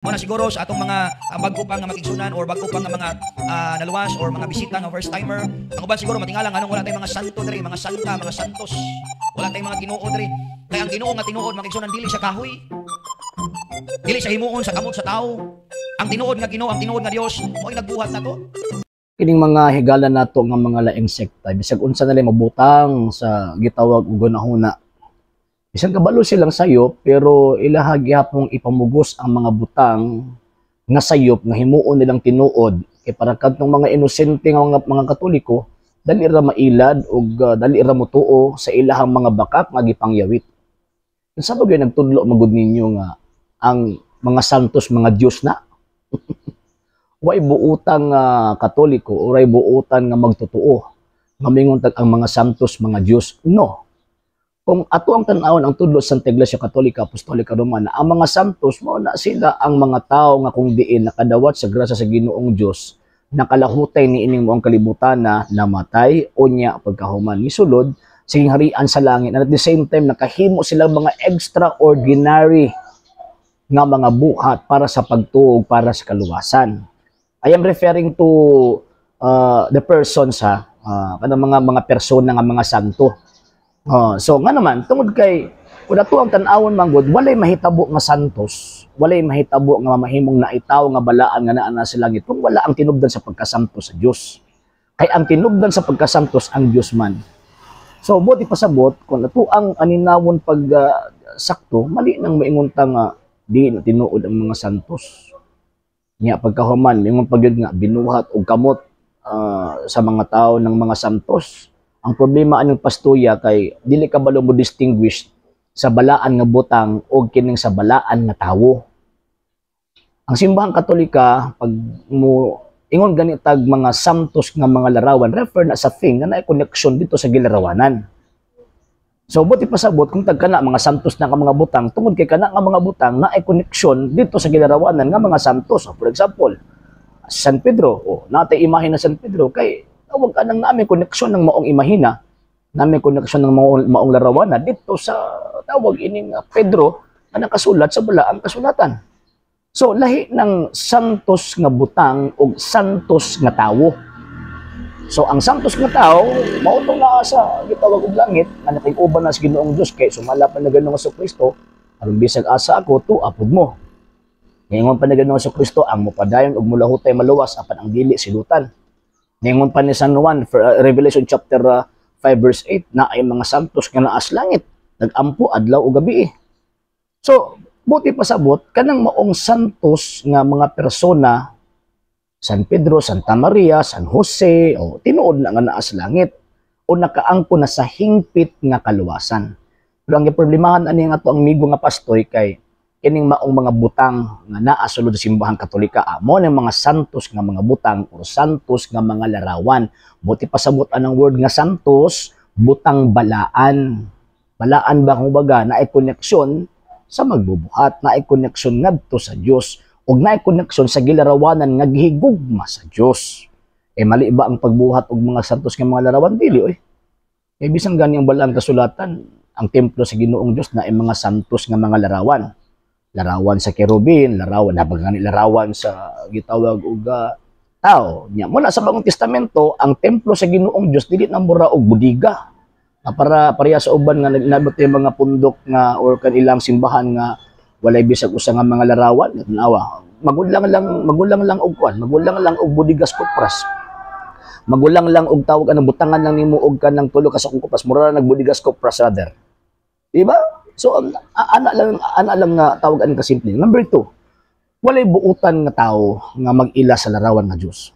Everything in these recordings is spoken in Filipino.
Muna siguro sa atong mga bago pa nga makigsunan or bago pa nga mga naluwas or mga bisita nga first timer. Ang uban siguro matingalang anong wala tayong mga santo diri, mga santa, mga santos. Wala tayong mga Ginoo diri. Kaya ang Ginoo nga tinuod makigsunan dili sa kahoy. Dili sa himuon sa kamot sa tao. Ang tinuod nga Ginoo, ang tinuod nga Dios, mo'y nagbuhat nato. Kining mga higala nato nga mga laing sekta bisag unsa na mabutang sa gitawag og gunahuna. Bisag kabalo silang sayop pero ilaha gyapon ipamugos ang mga butang nga sayop nga himuon nilang tinuod kay para kadtong mga inosente nga mga Katoliko dali ra mailad ug dali ra motuo sa ilahang mga bakak nga gipangyawit. Unsa ba gyud nagtudlo magud ninyo nga ang mga santos mga Dios na? Way buutang Katoliko o way buutan nga magtotoo nga mingon tag ang mga santos mga Dios. No. Kung ato ang tan-awon ang tudlo sa Iglesia Katolika Apostolika Romana, ang mga santos mo na sila ang mga tao nga kung diin nakadawat sa grasya sa Ginoong Dios, nakalahutay ni ining moong kalibutan na namatay unya pagkahuman misulod siging harian sa langit, and at the same time nakahimo sila mga extraordinary nga mga buhat para sa pagtuog para sa kaluwasan. I am referring to the persons kanang mga persona nga mga santo. So nga naman tungod kay kun ato ang tan-awon manggod walay mahitabo nga santos, walay mahitabo nga mamahimong naitaw nga balaan nga naa sa langit kung wala ang tinubdan sa pagkasantos sa Dios. Kay ang tinubdan sa pagkasantos ang Dios man. So buti pasabot kun ato ang aninawon pag sakto mali nang maingunta nga di tinuod ang mga santos. Nya pagkahuman ingon pagyud nga binuhat og kamot sa mga tao ng mga santos. Ang problema anong pastuya kay dili ka balo mo distinguish sa balaan nga butang o kining sa balaan nga tawo. Ang simbahang Katolika pag mo ingon ganitag mga santos nga mga larawan refer na sa thing nga naay connection dito sa gilarawanan. So buti pasabot kung tagkana mga santos na nga mga butang tungod kay kana nga mga butang naay connection dito sa gilarawanan nga mga santos. For example, San Pedro, natay imahe na San Pedro kay tawag ka nang namin koneksyon ng maong imahina, namin koneksyon ng maong larawan na dito sa tawag ining Pedro na nakasulat sa balaang kasulatan. So, lahi ng santos nga butang o santos nga tawo. So, ang santos nga tao, mautong na sa gitawag og langit, na nakig-uban na sa Ginoong Dios kay sumala pa na Ginoong Kristo, aron bisag asa ako, tuapod mo. Ngayon pa na Ginoong Kristo, ang mupadayon og mulahutay maluwas, apan ang dili silutan. Ningon pa ni San Juan, Revelation chapter 5 verse 8, na ay mga santos nga naas langit, nagampo adlaw o gabi. So, buti pasabot, kanang maong santos nga mga persona, San Pedro, Santa Maria, San Jose, o tinuod na nga naas langit, o nakaangko na sa hingpit nga kaluwasan. Pero ang problemahan ani nga to ang migo nga pastoy kay kining maong mga butang nga naa sulod sa simbahang Katolika amo ng mga santos nga mga butang o santos nga mga larawan. Buti pasabot ang word nga santos, butang balaan. Balaan ba kung baga naay koneksyon sa magbubuhat, naay koneksyon ngadto sa Dios ug naay koneksyon sa gilarawanan nga gihigugma sa Dios. Mali ba ang pagbuhat og mga santos nga mga larawan dili oy. Bisang gani ang balaang kasulatan, ang templo sa Ginoong Dios na ay mga santos nga mga larawan. Larawan sa kerubin, larawan sa gitawag og tao. Nya mula sa Bagong Testamento, ang templo sa Ginoong Dios dili na mura og budiga. Para pareha sa uban nga nabot mga pundok nga or kanilang simbahan nga walay bisag usa nga mga larawan. Nawa, magulang lang og budigas kupras. Magulang lang og tawag anong butangan lang nimo og kanang tulo ka sa kupras, mura nagbudigas kupras rather. Diba? So, ana lang nga tawagan ka simple. Number 2, walay buutan nga tao nga mag-ila sa larawan nga Dios.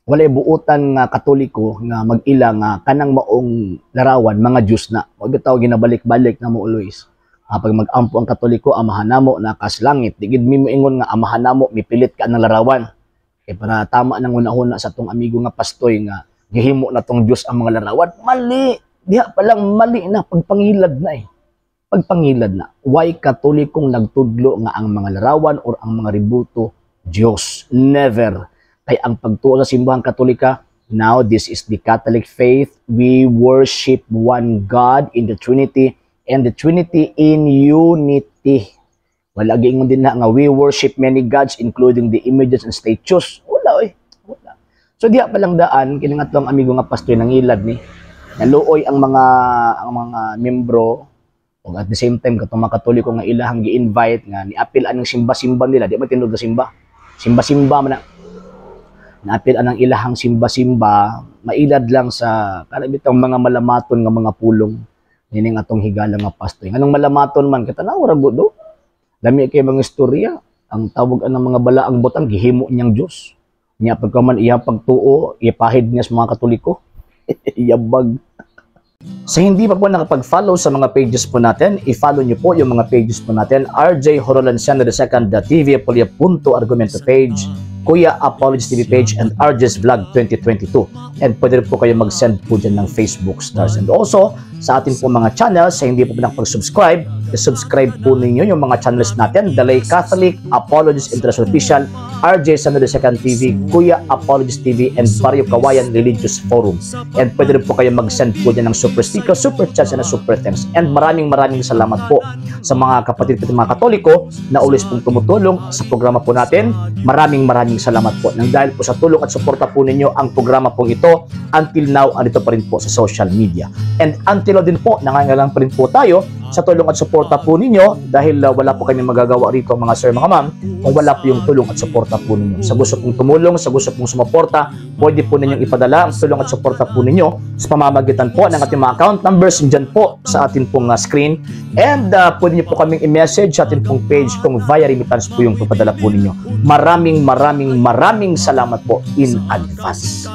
Walay buutan nga Katoliko nga mag-ila nga kanang maong larawan mga Dios na. Wag bitaw ginabalik-balik na mo always. Pag mag-ampo ang Katoliko, amahan namo na kas langit. Digid mi moingon nga amahan namo mipilit ka ng larawan. Kay para tama nang una-una sa tong amigo nga pastoy nga gihimo na tong Dios ang mga larawan. Mali. Diha pa lang mali na pagpangilad na pagpangilad na. Why Katolikong nagtudlo nga ang mga larawan or ang mga ributo Diyos? Never. Kay ang pagtuo sa simbahang Katolika, now this is the Catholic faith. We worship one God in the Trinity and the Trinity in unity. Wala giingon din na nga we worship many gods including the images and statues. Wala wala. So diha pa lang daan kini nga atong amigo nga pastor nangilad ni. Naluoy ang mga membro ug at the same time katong mga Katoliko nga ilahang gi-invite nga niapil anang simba-simba nila, di man tinud na simba. Simba-simba man na. Naapil anang ilahang simba-simba, mailad lang sa kana bitang mga malamaton nga mga pulong. Nining atong higala nga pastor. Anong malamaton man katanaw ra gud do. Dami kay mga istorya, ang tawag ang mga balaang butang gihimo niyang Dios. Nya pagkaman iya pagtuo, ipahid niya sa mga Katoliko. Yabag. Sa hindi pa po nakapag-follow sa mga pages po natin, i-follow niyo po yung mga pages po natin, RJ Horolanciano II, TV Apolia Punto Argumento page, Kuya Apologies TV page, and RJ's Vlog 2022. And pwede rin po kayo mag-send po dyan ng Facebook stars. And also, sa atin po mga channels, sa hindi po nakapag-subscribe, i-subscribe po ninyo yung mga channels natin, The Lay Catholic, Apologies International Official, RJ Sano II TV, Kuya Apologies TV, and Barrio Kawayan Religious Forum. And pwede rin po kayo mag-send po dyan ng super sticker, super chats, and super thanks. And maraming salamat po sa mga kapatid at mga Katoliko na ulis pong tumutulong sa programa po natin. Maraming salamat po. Nang dahil po sa tulong at suporta po ninyo, ang programa pong ito, until now, andito pa rin po sa social media. And until now din po, nangangailangan pa rin po tayo sa tulong at suporta po ninyo dahil wala po kami magagawa rito mga sir, mga ma'am, kung wala po yung tulong at suporta po ninyo. Sa gusto pong tumulong, sa gusto pong sumuporta, pwede po ninyong ipadala ang tulong at suporta po ninyo sa pamamagitan po ng ating mga account numbers dyan po sa ating pong screen. And pwede niyo po kaming i-message sa ating pong page kung via remittance po yung papadala po ninyo. Maraming salamat po in advance.